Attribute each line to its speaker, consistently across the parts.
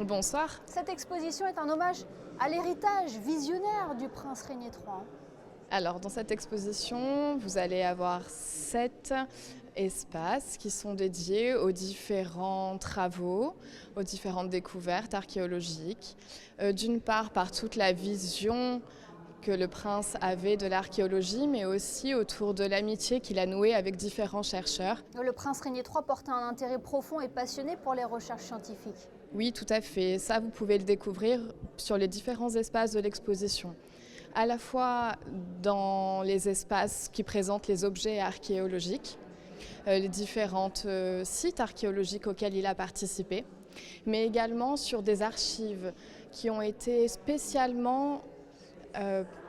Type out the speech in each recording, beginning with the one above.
Speaker 1: Bonsoir.
Speaker 2: Cette exposition est un hommage à l'héritage visionnaire du prince Régnier III.
Speaker 1: Alors, dans cette exposition, vous allez avoir 7 espaces qui sont dédiés aux différents travaux, aux différentes découvertes archéologiques. D'une part, par toute la vision que le prince avait de l'archéologie, mais aussi autour de l'amitié qu'il a nouée avec différents chercheurs.
Speaker 2: Le prince Régnier III portait un intérêt profond et passionné pour les recherches scientifiques.
Speaker 1: Oui, tout à fait. Ça, vous pouvez le découvrir sur les différents espaces de l'exposition. À la fois dans les espaces qui présentent les objets archéologiques, les différents sites archéologiques auxquels il a participé, mais également sur des archives qui ont été spécialement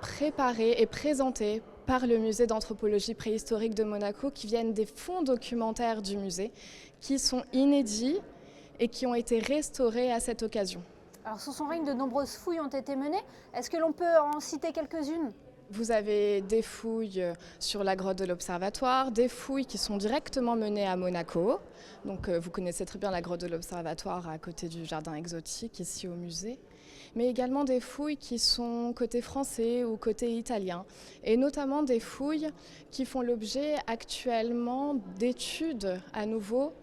Speaker 1: préparées et présentées par le musée d'anthropologie préhistorique de Monaco, qui viennent des fonds documentaires du musée, qui sont inédits et qui ont été restaurés à cette occasion.
Speaker 2: Alors, sous son règne, de nombreuses fouilles ont été menées. Est-ce que l'on peut en citer quelques-unes ?
Speaker 1: Vous avez des fouilles sur la grotte de l'Observatoire, des fouilles qui sont directement menées à Monaco. Donc vous connaissez très bien la grotte de l'Observatoire à côté du jardin exotique, ici au musée. Mais également des fouilles qui sont côté français ou côté italien. Et notamment des fouilles qui font l'objet actuellement d'études à nouveau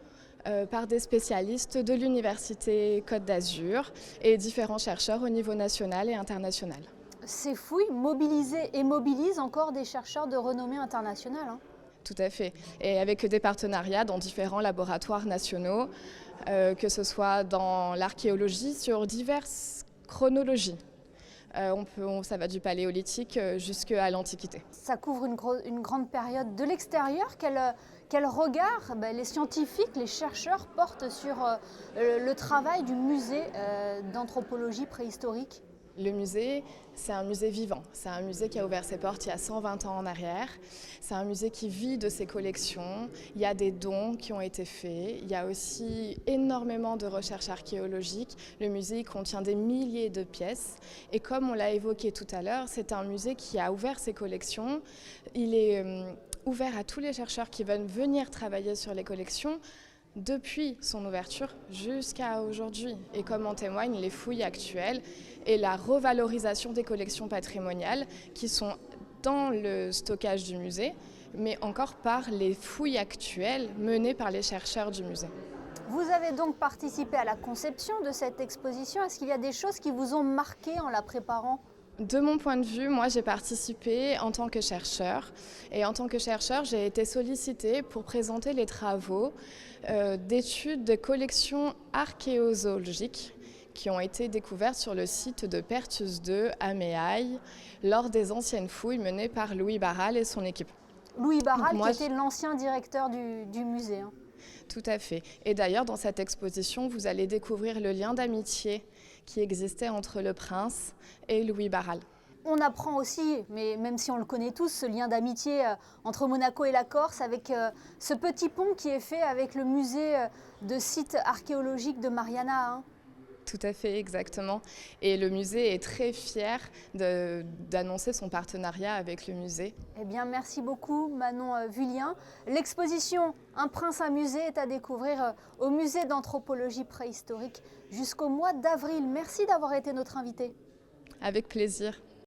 Speaker 1: par des spécialistes de l'Université Côte d'Azur et différents chercheurs au niveau national et international.
Speaker 2: Ces fouilles mobilisaient et mobilisent encore des chercheurs de renommée internationale.
Speaker 1: Tout à fait. Et avec des partenariats dans différents laboratoires nationaux, que ce soit dans l'archéologie sur diverses chronologies. Ça va du paléolithique jusqu'à l'Antiquité.
Speaker 2: Ça couvre une grande période. De l'extérieur, quel regard les scientifiques, les chercheurs portent sur le travail du musée d'anthropologie préhistorique ?
Speaker 1: Le musée, c'est un musée vivant. C'est un musée qui a ouvert ses portes il y a 120 ans en arrière. C'est un musée qui vit de ses collections. Il y a des dons qui ont été faits. Il y a aussi énormément de recherches archéologiques. Le musée contient des milliers de pièces. Et comme on l'a évoqué tout à l'heure, c'est un musée qui a ouvert ses collections. Il est ouvert à tous les chercheurs qui veulent venir travailler sur les collections depuis son ouverture jusqu'à aujourd'hui. Et comme en témoignent les fouilles actuelles et la revalorisation des collections patrimoniales qui sont dans le stockage du musée, mais encore par les fouilles actuelles menées par les chercheurs du musée.
Speaker 2: Vous avez donc participé à la conception de cette exposition. Est-ce qu'il y a des choses qui vous ont marqué en la préparant ?
Speaker 1: De mon point de vue, moi j'ai participé en tant que chercheur. Et en tant que chercheur, j'ai été sollicitée pour présenter les travaux d'études de collections archéozoologiques qui ont été découvertes sur le site de Perthus II à Méailles lors des anciennes fouilles menées par Louis Barral et son équipe.
Speaker 2: Louis Barral, qui était l'ancien directeur du musée.
Speaker 1: Tout à fait. Et d'ailleurs, dans cette exposition, vous allez découvrir le lien d'amitié qui existait entre le prince et Louis Barral.
Speaker 2: On apprend aussi, mais même si on le connaît tous, ce lien d'amitié entre Monaco et la Corse, avec ce petit pont qui est fait avec le musée de sites archéologiques de Mariana.
Speaker 1: Tout à fait, exactement. Et le musée est très fier d'annoncer son partenariat avec le musée.
Speaker 2: Eh bien, merci beaucoup Manon Vullien. L'exposition Un prince, un musée est à découvrir au musée d'anthropologie préhistorique jusqu'au mois d'avril. Merci d'avoir été notre invité.
Speaker 1: Avec plaisir.